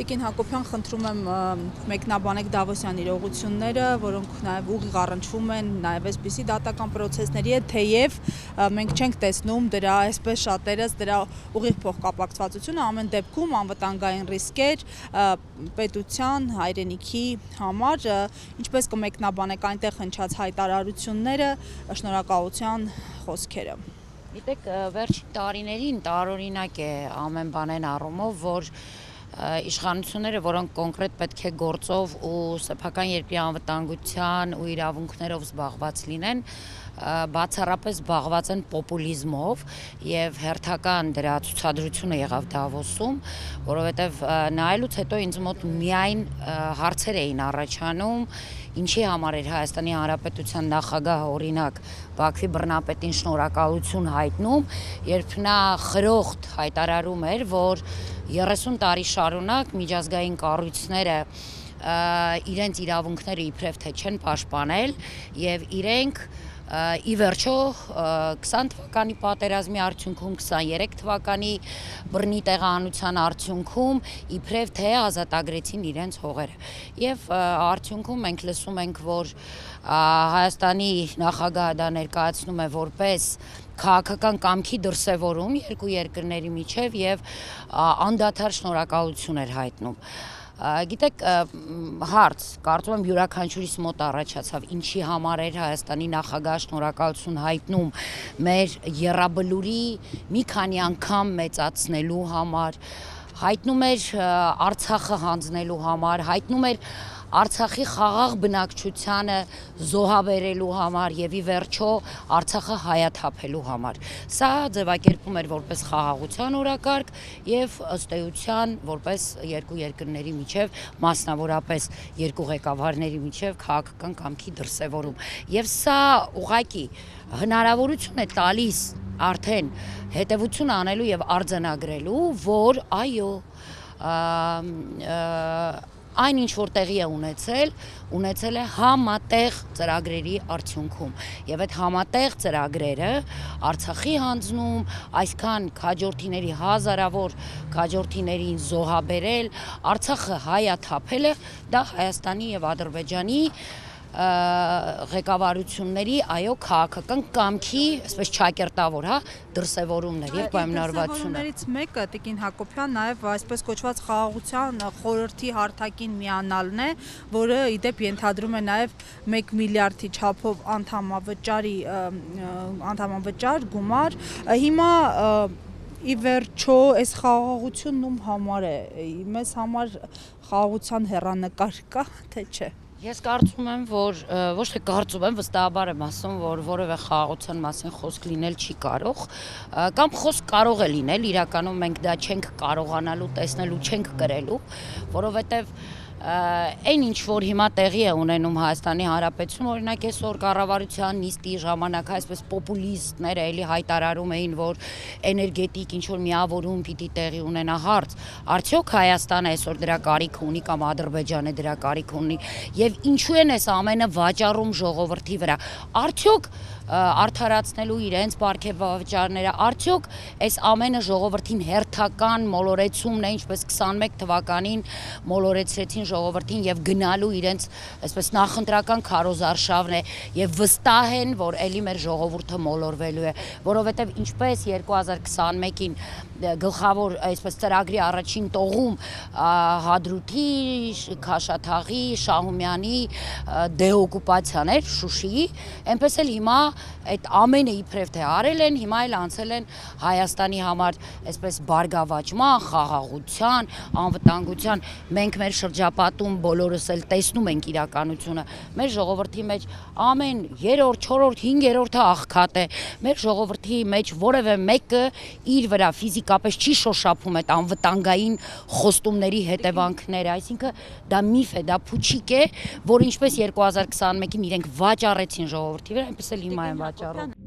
Տիկին Հակոբյան, խնդրում եմ մեկնաբանեք Դավոսյան իրողությունները, որոնք նաև ուղիղ առնչվում են նաև այսպիսի դատական պրոցեսների հետ, թեև մենք չենք տեսնում դրա այսպես շատերս դրա ուղիղ փոխկապակցվածությունը, ամեն դեպքում անվտանգային ռիսկեր պետության, հայրենիքի համար, ինչպես կմեկնաբանեք այնտեղ հնչած հայտարարությունները, շնորհակալության խոսքերը։ Գիտեք, վերջին տարիներին տարօրինակ է ամեն բանեն առումով, որ իշխանությունները, որոնք կոնկրետ պետք է գործով ու սեփական երկրի անվտանգության ու իրավունքներով զբաղված լինեն, բացառապես զբաղված են պոպուլիզմով եւ հերթական դրա ցուցադրությունը եղավ Դավոսում, որովհետեւ նայելուց հետո ինձ մոտ միայն հարցեր էին առաջանում, ինչի համար էր Հայաստանի Հանրապետության նախագահը օրինակ Բաքվի բռնապետին շնորհակալություն հայտնում, երբ նա խրոխտ հայտարարում էր, որ 30 տարի շարունակ միջազգային կառույցները իրենց իրավունքները իբրև թե չեն պաշտպանել եւ իրենք ի վերջո 20 թվականի պատերազմի արդյունքում, 23 թվականի բռնի տեղահանության արդյունքում իբրև թե ազատագրեցին իրենց հողերը։ Եվ արդյունքում մենք լսում ենք, որ Հայաստանի նախագահը դա ներկայացնում է որպես քաղաքական կամքի դրսևորում երկու երկրների միջև եւ անդադար շնորհակալություն էր հայտնում։ Գիտեք, հարց, կարծում եմ յուրաքանչյուրիս մոտ առաջացավ, ինչի համար էր Հայաստանի նախագահ շնորհակալություն հայտնում մեր եռաբլուրի մի քանի անգամ մեծացնելու համար, հայտնում էր Արցախը հանձնելու համար, հայտնում էր Արցախի խաղաղ բնակչությանը զոհաբերելու համար եւ ի վերջո Արցախը հայաթափելու համար։ Սա ձևակերպում էր որպես խաղաղության օրակարգ եւ ըստ էության որպես երկու երկրների միջև, մասնավորապես երկու ղեկավարների միջև քաղաքական կամքի դրսևորում։ Եվ սա ուղղակի հնարավորություն է տալիս արդեն հետևություն անելու եւ արձանագրելու, որ այո, այն ինչ որ տեղի է ունեցել է համատեղ ծրագրերի արդյունքում եւ այդ համատեղ ծրագրերը Արցախի հանձնում, այսքան քաջորդիների հազարավոր քաջորդիներին զոհաբերել, Արցախը հայաթափելը դա Հայաստանի եւ Ադրբեջանի ղեկավարությունների այո քաղաքական կամքի, այսպես չակերտավոր, դրսևորումներ եւ պայմանավորվածություններ։ Դրսևորումներից մեկը Տիկին Հակոբյան նաեւ այսպես կոչված խաղաղության խորհրդի հարթակին միանալն է, որը իդեպ ենթադրում է նաեւ 1 միլիարդի չափով անդամավճար գումար։ Հիմա ի վերջո այս խաղաղությունն ում համար է, մեզ համար խաղաղության հեռանկար կա, թե չէ։ Ես կարծում եմ, որ ոչ թե կարծում եմ, վստահաբար եմ ասում, որ որևէ խաղաղության մասին խոսք լինել չի կարող, կամ խոսք կարող է լինել, իրականում մենք դա չենք կարողանալու տեսնելու, չենք կրելու, որովհետև այն ինչ որ հիմա տեղի է ունենում Հայաստանի Հանրապետությունում, օրինակ այսօր կառավարության նիստի ժամանակ այսպես պոպուլիստները էլի հայտարարում էին, որ էներգետիկ ինչ որ միավորում պիտի տեղի ունենա հարց, արդյոք Հայաստանը այսօր դրա կարիքը ունի կամ Ադրբեջանը դրա կարիքը ունի եւ ինչու են այս ամենը վաճառում ժողովրդի վրա, արդյոք արդարացնելու իրենց պարգևավճարները, արդյոք այս ամենը ժողովրդին հերթական մոլորեցումն է, ինչպես 21 թվականին մոլորեցրեցին ժողովրդին եւ գնալու իրենց այսպես նախընտրական քարոզարշավն է եւ վստահ են, որ ելի մեր ժողովուրդը մոլորվելու է, որովհետեւ ինչպես 2021-ին գլխավոր այսպես ծրագրի առաջին տողում Հադրութի, Քաշաթաղի, Շահումյանի դեօկուպացիան էր Շուշիի, այնպես էլ հիմա այդ ամենը իբրև թե արել են, հիմա էլ անցել են Հայաստանի համար այսպես բարգավաճման, խաղաղության, անվտանգության, մենք մեր շրջապատում բոլորս էլ տեսնում ենք իրականությունը, մեր ժողովրդի մեջ ամեն 3-րդ, 4-րդ, 5-րդը աղքատ է, մեր ժողովրդի մեջ որևէ մեկը իր վրա ֆիզիկապես չի շոշափում այդ անվտանգային խոստումների հետևանքները, այսինքն դա միֆ է, դա փուչիկ է, որ ինչպես 2021-ին իրենք վաճառեցին ժողովրդի վրա, այնպես էլ հիմա են վաճառում։